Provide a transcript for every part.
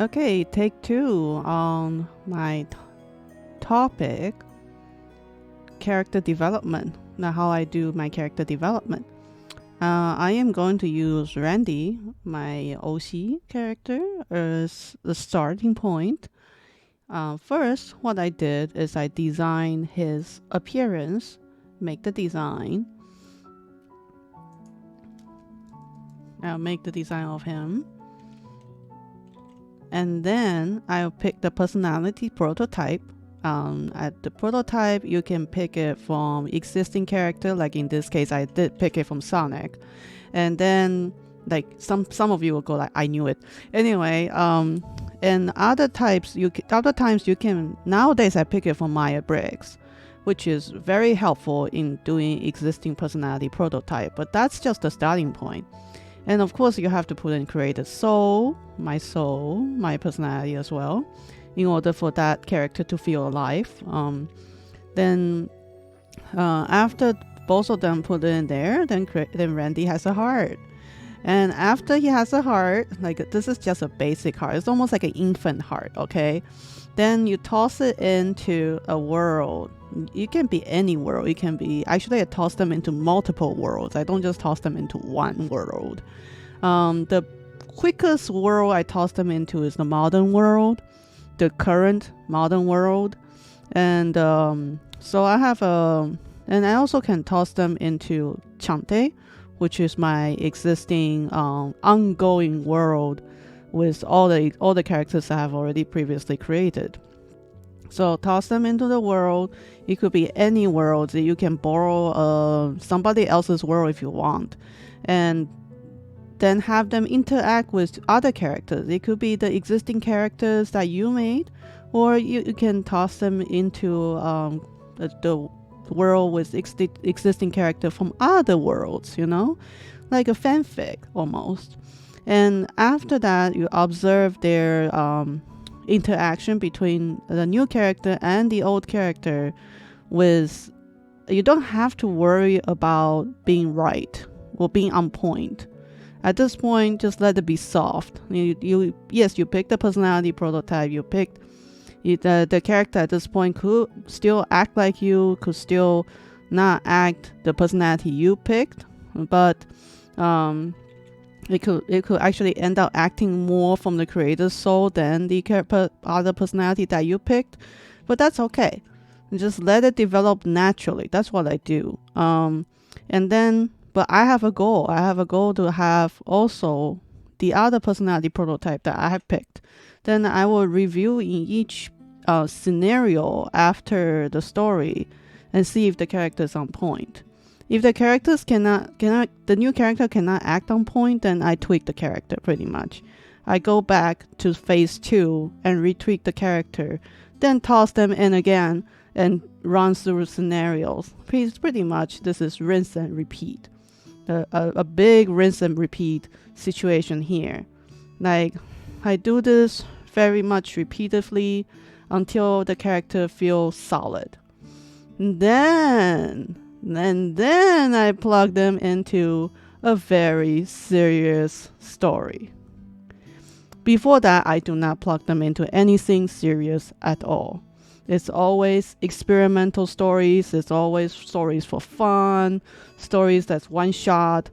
Okay, take two on my topic, character development. Now, how I do my character development. I am going to use Randy, my OC character, as the starting point. First, what I did is I designed his appearance, make the design. I'll make the design of him. And then I'll pick the personality prototype. At the prototype, you can pick it from existing character. Like in this case, I did pick it from Sonic. And then, like some of you will go like, I knew it. Anyway, and other times you can. Nowadays, I pick it from Myers-Briggs, which is very helpful in doing existing personality prototype. But that's just the starting point. And of course, you have to put in create a soul, my personality as well, in order for that character to feel alive. Then after both of them put it in there, then Randy has a heart. And after he has a heart, like this is just a basic heart. It's almost like an infant heart, okay? Then you toss it into a world. It can be any world. It can be, actually I toss them into multiple worlds. I don't just toss them into one world. The quickest world I toss them into is the modern world, the current modern world. And so I have and I also can toss them into Cante, which is my existing ongoing world with all the characters I have already previously created. So toss them into the world. It could be any world. You can borrow somebody else's world if you want, and then have them interact with other characters. It could be the existing characters that you made, or you can toss them into the world with existing character from other worlds, like a fanfic almost. And after that, you observe their interaction between the new character and the old character. You don't have to worry about being right or being on point. At this point, just let it be soft. Yes, you picked the personality prototype. You picked the character. At this point could still act like you, could still not act the personality you picked, but it could actually end up acting more from the creator's soul than the other personality that you picked. But that's okay. Just let it develop naturally. That's what I do. But I have a goal. I have a goal to have also the other personality prototype that I have picked. Then I will review in each scenario after the story and see if the character is on point. If the characters the new character cannot act on point, then I tweak the character pretty much. I go back to phase 2 and retweak the character, then toss them in again and run through scenarios. Pretty much this is rinse and repeat. A big rinse and repeat situation here. Like, I do this very much repeatedly until the character feels solid. Then I plug them into a very serious story. Before that, I do not plug them into anything serious at all. It's always experimental stories. It's always stories for fun, stories that's one shot,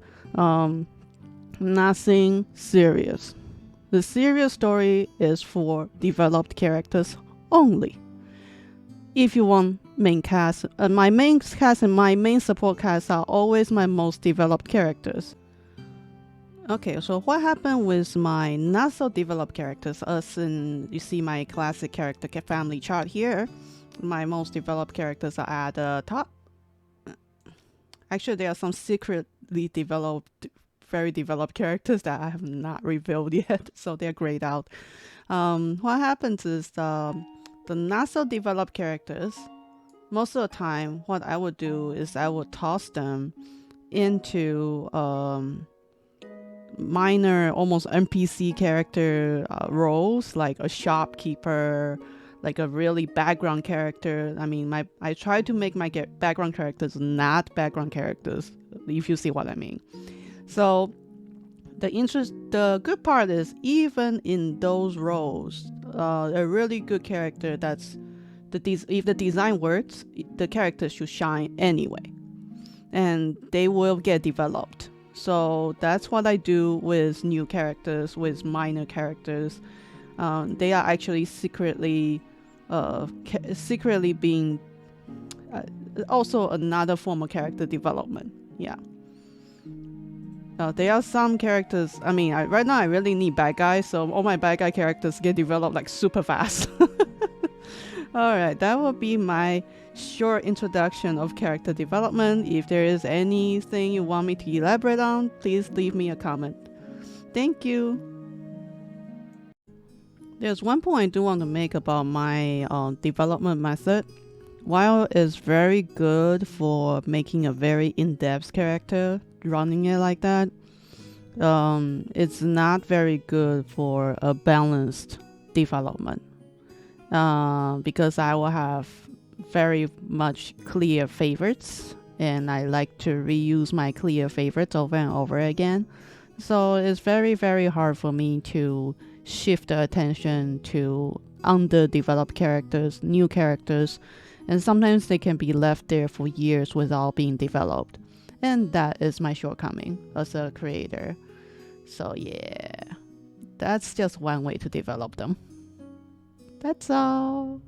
nothing serious. The serious story is for developed characters only. If you want main cast, my main cast and my main support cast are always my most developed characters. Okay, so what happened with my not so developed characters? You see my classic character family chart here. My most developed characters are at the top. Actually, there are some secretly developed, very developed characters that I have not revealed yet, so they're grayed out. What happens is the not so developed characters, most of the time, what I would do is I would toss them into minor, almost NPC character roles, like a shopkeeper, like a really background character. I mean, I try to make my background characters not background characters, if you see what I mean. So the good part is, even in those roles, a really good character if the design works, the character should shine anyway, and they will get developed. So that's what I do with new characters, with minor characters. They are actually secretly being also another form of character development. Yeah. There are some characters. I mean, right now I really need bad guys, so all my bad guy characters get developed like super fast. Alright, that will be my short introduction of character development. If there is anything you want me to elaborate on, please leave me a comment. Thank you. There's one point I do want to make about my development method. While it's very good for making a very in-depth character, running it like that, it's not very good for a balanced development, because I will have very much clear favorites, and I like to reuse my clear favorites over and over again. So it's very, very hard for me to shift the attention to underdeveloped characters, new characters, and sometimes they can be left there for years without being developed. And that is my shortcoming as a creator. So yeah, that's just one way to develop them. That's all.